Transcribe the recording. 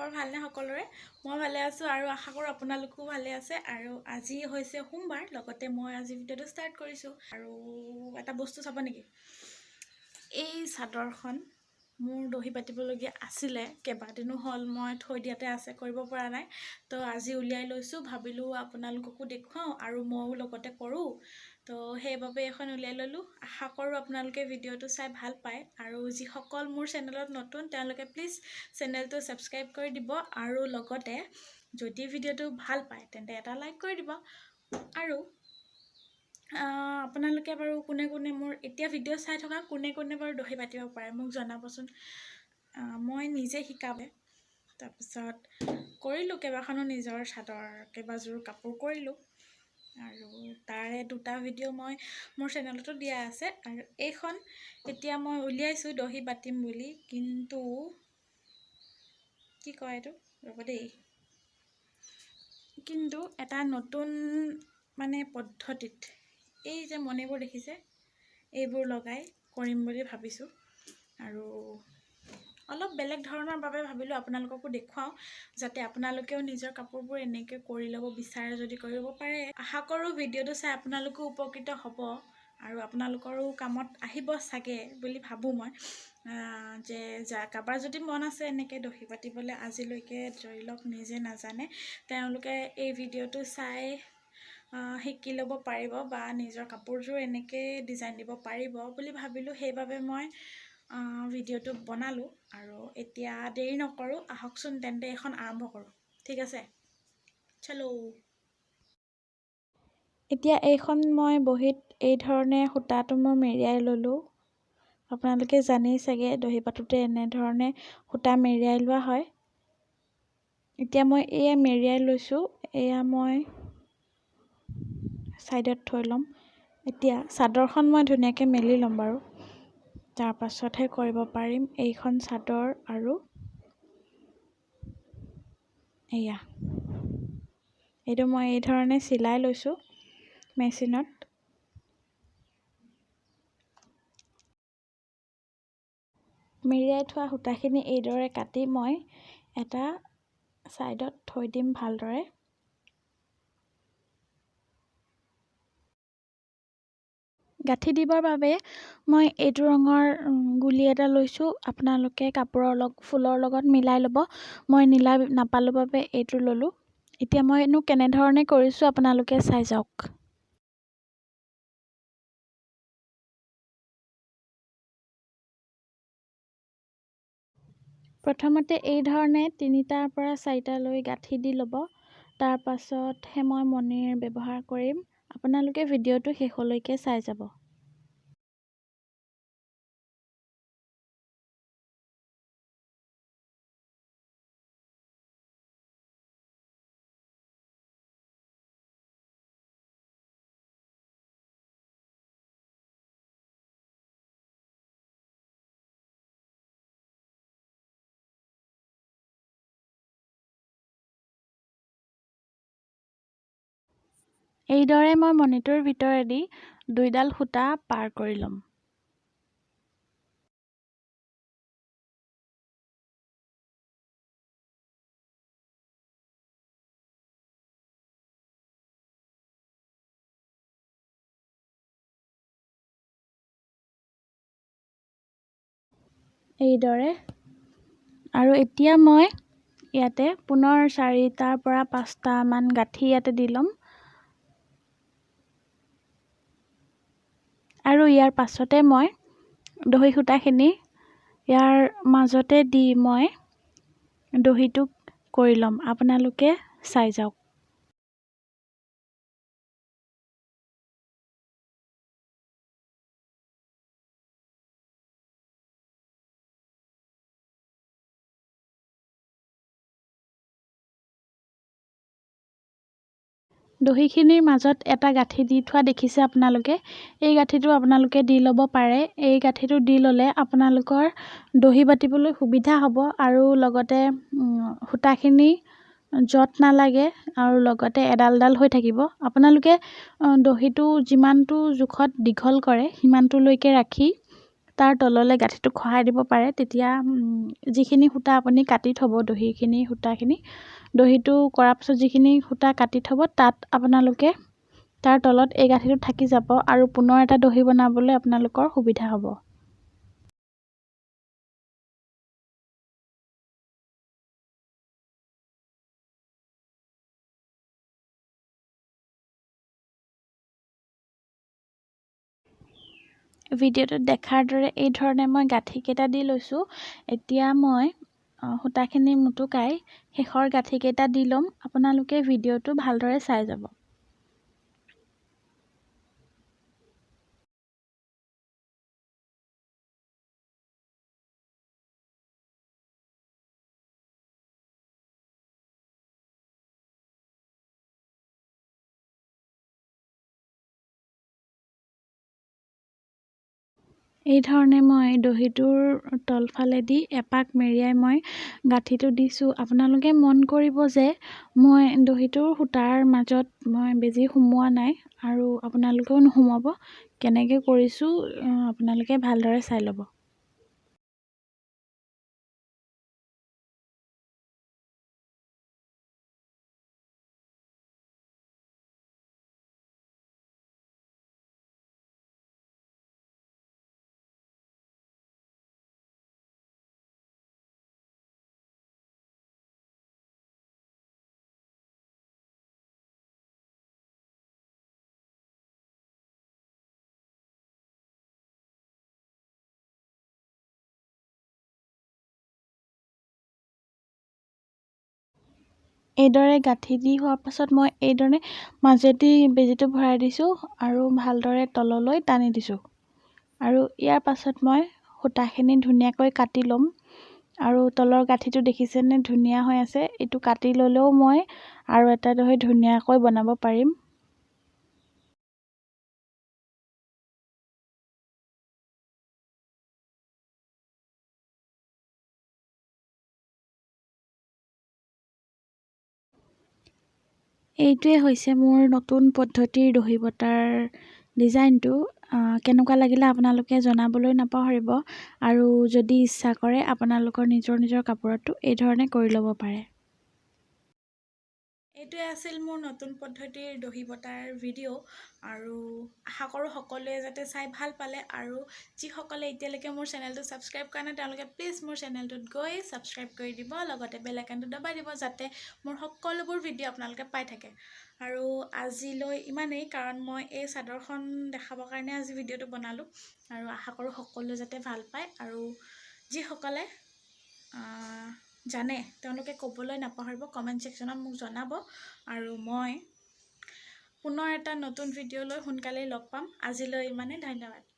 খবৰ ভালনে সকলোৰে মই ভালে আছো আৰু আশা কৰো আপোনালোকো ভালে আছে আৰু আজি হৈছে সোমবাৰ লগতে মই আজি ভিডিঅটো ষ্টাৰ্ট কৰিছো আৰু এটা বস্তু চাব নেকি এই চাদৰখন মোৰ দহি পাতিবলগীয়া আছিলে কেবাদিনো হ'ল মই থৈ দিয়াতে আছে কৰিব পৰা নাই তো আজি উলিয়াই লৈছো ভাবিলো আপোনালোককো দেখুৱাও আৰু মইও লগতে কৰো তো সেইবাবে এখন উলিয়াই ললো আশা কৰো আপোনালোকে ভিডিঅটো চাই ভাল পায় আৰু যিসকল মোৰ চেনেলত নতুন তেওঁলোকে প্লিজ চেনেলটো সাবস্ক্ৰাইব কৰি দিব আৰু লগতে যদি ভিডিঅটো ভাল পায় তেন্তে এটা লাইক কৰি দিব আৰু আপোনালোকে বাৰু কোনে কোনে মোৰ এতিয়া ভিডিঅ' চাই থকা কোনে কোনে বাৰু দহি পাতিব পাৰে মোক জনাবচোন মই নিজে শিকাবে তাৰপিছত কৰিলোঁ কেইবাখনো নিজৰ চাদৰ কেইবাযোৰ কাপোৰ কৰিলোঁ আৰু তাৰে দুটা ভিডিঅ' মই মোৰ চেনেলতো দিয়া আছে আৰু এইখন এতিয়া মই উলিয়াইছোঁ দহি পাতিম বুলি কিন্তু কি কয় এইটো ৰ'ব দেই কিন্তু এটা নতুন মানে পদ্ধতিত এই যে মনিবোৰ দেখিছে এইবোৰ লগাই কৰিম বুলি ভাবিছোঁ আৰু অলপ বেলেগ ধৰণৰ বাবে ভাবিলোঁ আপোনালোককো দেখুৱাও যাতে আপোনালোকেও নিজৰ কাপোৰবোৰ এনেকৈ কৰি ল'ব বিচাৰে যদি কৰিব পাৰে আশা কৰোঁ ভিডিঅ'টো চাই আপোনালোকো উপকৃত হ'ব আৰু আপোনালোকৰো কামত আহিব চাগে বুলি ভাবোঁ মই যে কাৰোবাৰ যদি মন আছে এনেকৈ দহি পাতিবলৈ আজিলৈকে ধৰি লওক নিজে নাজানে তেওঁলোকে এই ভিডিঅ'টো চাই শিকি ল'ব পাৰিব বা নিজৰ কাপোৰযোৰ এনেকৈ ডিজাইন দিব পাৰিব বুলি ভাবিলোঁ সেইবাবে মই ভিডিঅ'টো বনালোঁ আৰু এতিয়া দেৰি নকৰোঁ আহকচোন তেন্তে এখন আৰম্ভ কৰোঁ ঠিক আছে চলো এতিয়া এইখন মই বহীত এই ধৰণে সূতাটো মই মেৰিয়াই ল'লোঁ আপোনালোকে জানেই চাগে দহি পাতোতে এনেধৰণে সূতা মেৰিয়াই লোৱা হয় এতিয়া মই এয়া মেৰিয়াই লৈছোঁ এয়া মই সাইডত থৈ ল'ম এতিয়া চাদৰখন মই ধুনীয়াকৈ মেলি ল'ম বাৰু তাৰ পাছতহে কৰিব পাৰিম এইখন চাদৰ আৰু এয়া এইটো মই এই ধৰণে চিলাই লৈছোঁ মেচিনত মেৰিয়াই থোৱা সূতাখিনি এইদৰে কাটি মই এটা সাইডত থৈ দিম ভালদৰে গাঁঠি দিবৰ বাবে মই এইটো ৰঙৰ গুলি এটা লৈছোঁ আপোনালোকে কাপোৰৰ ফুলৰ লগত মিলাই ল'ব মই নীলা নাপালোঁ বাবে এইটো ল'লোঁ এতিয়া মইনো কেনেধৰণে কৰিছোঁ আপোনালোকে চাই যাওক প্ৰথমতে এই ধৰণে 3টাৰ পৰা 4টা লৈ গাঁঠি দি ল'ব তাৰ পাছতহে মই মণিৰ ব্যৱহাৰ কৰিম আপোনালোকে ভিডিঅ'টো শেষলৈকে চাই যাব এইদৰে মই মণিটোৰ ভিতৰেদি 2ডাল সূতা পাৰ কৰি ল'ম এইদৰে আৰু এতিয়া মই ইয়াতে পুনৰ 4টাৰ পৰা 5টা মান গাঁঠি ইয়াতে দি ল'ম আৰু ইয়াৰ পাছতে মই দহি সূতাখিনি ইয়াৰ মাজতে দি মই দহিটো কৰি ল'ম আপোনালোকে চাই যাওক দহিখিনিৰ মাজত এটা গাঁঠি দি থোৱা দেখিছে আপোনালোকে এই গাঁঠিটো আপোনালোকে দি ল'ব পাৰে এই গাঁঠিটো দি ল'লে আপোনালোকৰ দহি বাতিবলৈ সুবিধা হ'ব আৰু লগতে সূতাখিনি জট নালাগে আৰু লগতে এডাল হৈ থাকিব আপোনালোকে দহিটো যিমানটো জোখত দীঘল কৰে সিমানটোলৈকে ৰাখি তাৰ তললৈ গাঁঠিটো খহাই দিব পাৰে। তেতিয়া যিখিনি সূতা আপুনি কাটি থ'ব দহিখিনি সূতাখিনি দহিটো কৰাৰ পিছত যিখিনি সূতা কাটি থ'ব তাত আপোনালোকে তাৰ তলত এই গাঁঠিটো থাকি যাব আৰু পুনৰ এটা দহি বনাবলৈ আপোনালোকৰ সুবিধা হ'ব। ভিডিঅ'টোত দেখাৰ দৰে এই ধৰণে মই গাঁঠিকেইটা দি লৈছোঁ। এতিয়া মই সূতাখিনি মুটুকাই শেষৰ গাঁঠিকেইটা দি ল'ম। আপোনালোকে ভিডিঅ'টো ভালদৰে চাই যাব। এই ধৰণে মই দহিটোৰ তলফালেদি এপাক মেৰিয়াই মই গাঁঠিটো দিছোঁ। আপোনালোকে মন কৰিব যে মই দহিটোৰ সূতাৰ মাজত মই বেজি সুমুওৱা নাই আৰু আপোনালোকেও নুসুমাব। কেনেকৈ কৰিছোঁ আপোনালোকে ভালদৰে চাই ল'ব। এইদৰে গাঁঠি দি হোৱাৰ পাছত মই এইদৰে মাজেদি বেজিটো ভৰাই দিছোঁ আৰু ভালদৰে তললৈ টানি দিছোঁ। আৰু ইয়াৰ পাছত মই সূতাখিনি ধুনীয়াকৈ কাটি ল'ম। আৰু তলৰ গাঁঠিটো দেখিছেনে ধুনীয়া হৈ আছে। এইটো কাটি ল'লেও মই আৰু এটা দহি ধুনীয়াকৈ বনাব পাৰিম। এইটোৱে হৈছে মোৰ নতুন পদ্ধতিৰ দহি বটাৰ ডিজাইনটো। কেনেকুৱা লাগিলে আপোনালোকে জনাবলৈ নাপাহৰিব। আৰু যদি ইচ্ছা কৰে আপোনালোকৰ নিজৰ কাপোৰতো এই ধৰণে কৰি ল'ব পাৰে। এইটোৱে আছিল মোৰ নতুন পদ্ধতিৰ দহি বটাৰ ভিডিঅ' আৰু আশা কৰোঁ সকলোৱে যাতে চাই ভাল পালে। আৰু যিসকলে এতিয়ালৈকে মোৰ চেনেলটো ছাবস্ক্ৰাইব কৰা নাই তেওঁলোকে প্লিজ মোৰ চেনেলটোত গৈ ছাবস্ক্ৰাইব কৰি দিব, লগতে বেল আইকনটো দবাই দিব যাতে মোৰ সকলোবোৰ ভিডিঅ' আপোনালোকে পাই থাকে। আৰু আজিলৈ ইমানেই, কাৰণ মই এই চাদৰখন দেখাবৰ কাৰণে আজি ভিডিঅ'টো বনালোঁ। আৰু আশা কৰোঁ সকলোৱে যাতে ভাল পায়। আৰু যিসকলে জানে তেওঁলোকে ক'বলৈ নাপাহৰিব, কমেণ্ট ছেকশ্যনত মোক জনাব। আৰু মই পুনৰ এটা নতুন ভিডিঅ' লৈ সোনকালেই লগ পাম। আজিলৈ ইমানেই, ধন্যবাদ।